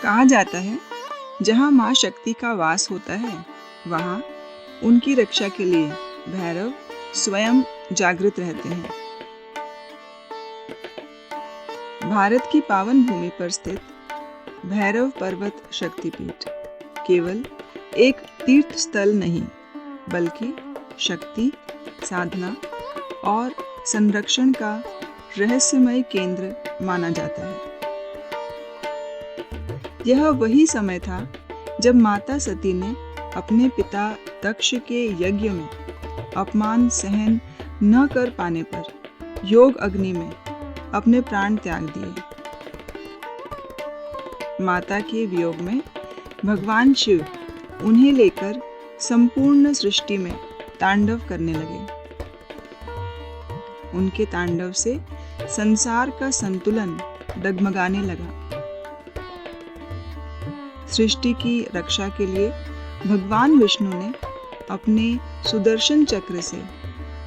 कहा जाता है जहाँ माँ शक्ति का वास होता है वहाँ उनकी रक्षा के लिए भैरव स्वयं जागृत रहते हैं। भारत की पावन भूमि पर स्थित भैरव पर्वत शक्तिपीठ केवल एक तीर्थ स्थल नहीं बल्कि शक्ति, साधना और संरक्षण का रहस्यमय केंद्र माना जाता है। यह वही समय था जब माता सती ने अपने पिता दक्ष के यज्ञ में अपमान सहन न कर पाने पर योग अग्नि में अपने प्राण त्याग दिए। माता के वियोग में भगवान शिव उन्हें लेकर संपूर्ण सृष्टि में तांडव करने लगे। उनके तांडव से संसार का संतुलन डगमगाने लगा। सृष्टि की रक्षा के लिए भगवान विष्णु ने अपने सुदर्शन चक्र से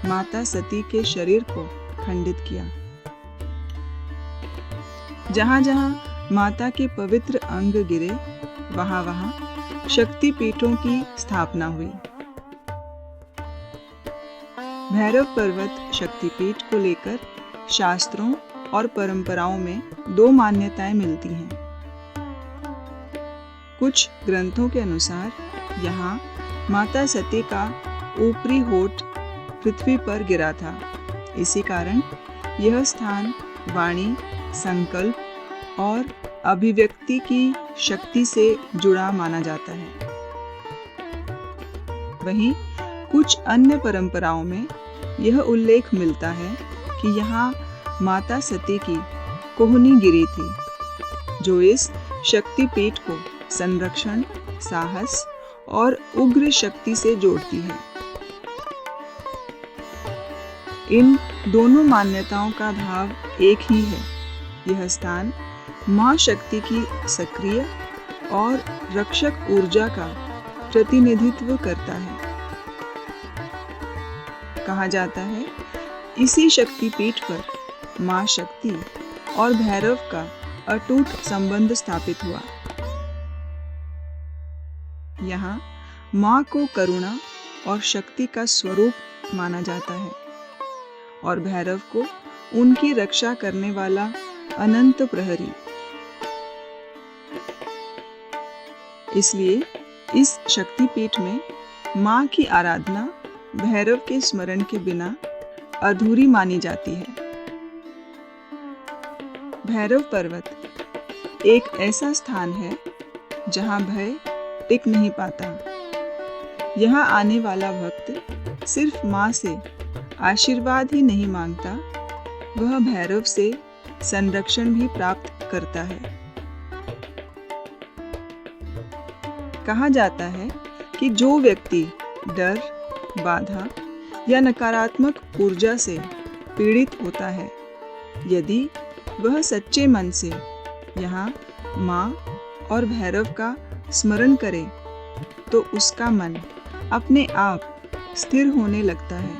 माता सती के शरीर को खंडित किया। जहां जहां माता के पवित्र अंग गिरे वहां वहां शक्ति पीठों की स्थापना हुई। भैरव पर्वत शक्तिपीठ को लेकर शास्त्रों और परंपराओं में दो मान्यताएं मिलती हैं। कुछ ग्रंथों के अनुसार यहाँ माता सती का ऊपरी होठ पृथ्वी पर गिरा था। इसी कारण यह स्थान वाणी, संकल्प और अभिव्यक्ति की शक्ति से जुड़ा माना जाता है। वहीं कुछ अन्य परंपराओं में यह उल्लेख मिलता है कि यहाँ माता सती की कोहनी गिरी थी, जो इस शक्तिपीठ को संरक्षण, साहस और उग्र शक्ति से जोड़ती है। इन दोनों मान्यताओं का भाव एक ही है। यह स्थान मां शक्ति की सक्रिय और रक्षक ऊर्जा का प्रतिनिधित्व करता है। कहा जाता है इसी शक्तिपीठ पर मां शक्ति और भैरव का अटूट संबंध स्थापित हुआ। यहाँ मां को करुणा और शक्ति का स्वरूप माना जाता है और भैरव को उनकी रक्षा करने वाला अनंत प्रहरी। इसलिए इस शक्तिपीठ में मां की आराधना भैरव के स्मरण के बिना अधूरी मानी जाती है। भैरव पर्वत एक ऐसा स्थान है जहां भय टिक नहीं पाता। यहाँ आने वाला भक्त सिर्फ माँ से आशीर्वाद ही नहीं मांगता, वह भैरव से संरक्षण भी प्राप्त करता है। कहा जाता है कि जो व्यक्ति डर, बाधा या नकारात्मक ऊर्जा से पीड़ित होता है, यदि वह सच्चे मन से यहाँ माँ और भैरव का स्मरण करे तो उसका मन अपने आप स्थिर होने लगता है।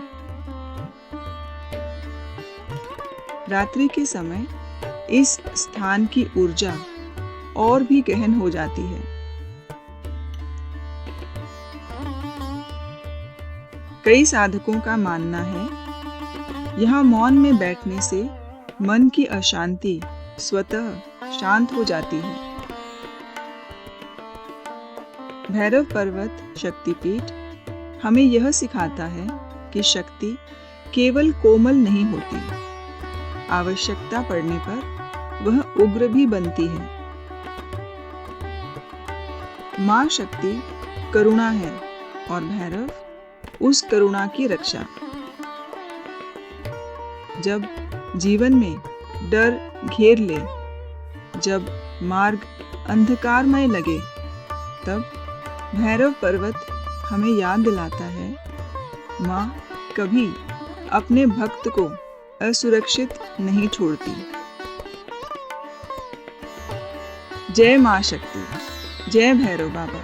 रात्रि के समय इस स्थान की ऊर्जा और भी गहन हो जाती है। कई साधकों का मानना है यहाँ मौन में बैठने से मन की अशांति स्वतः शांत हो जाती है। भैरव पर्वत शक्तिपीठ हमें यह सिखाता है कि शक्ति केवल कोमल नहीं होती, आवश्यकता पड़ने पर वह उग्र भी बनती है। मां शक्ति करुणा है और भैरव उस करुणा की रक्षा। जब जीवन में डर घेर ले, जब मार्ग अंधकारमय लगे, तब भैरव पर्वत हमें याद दिलाता है माँ कभी अपने भक्त को असुरक्षित नहीं छोड़ती। जय माँ शक्ति, जय भैरव बाबा।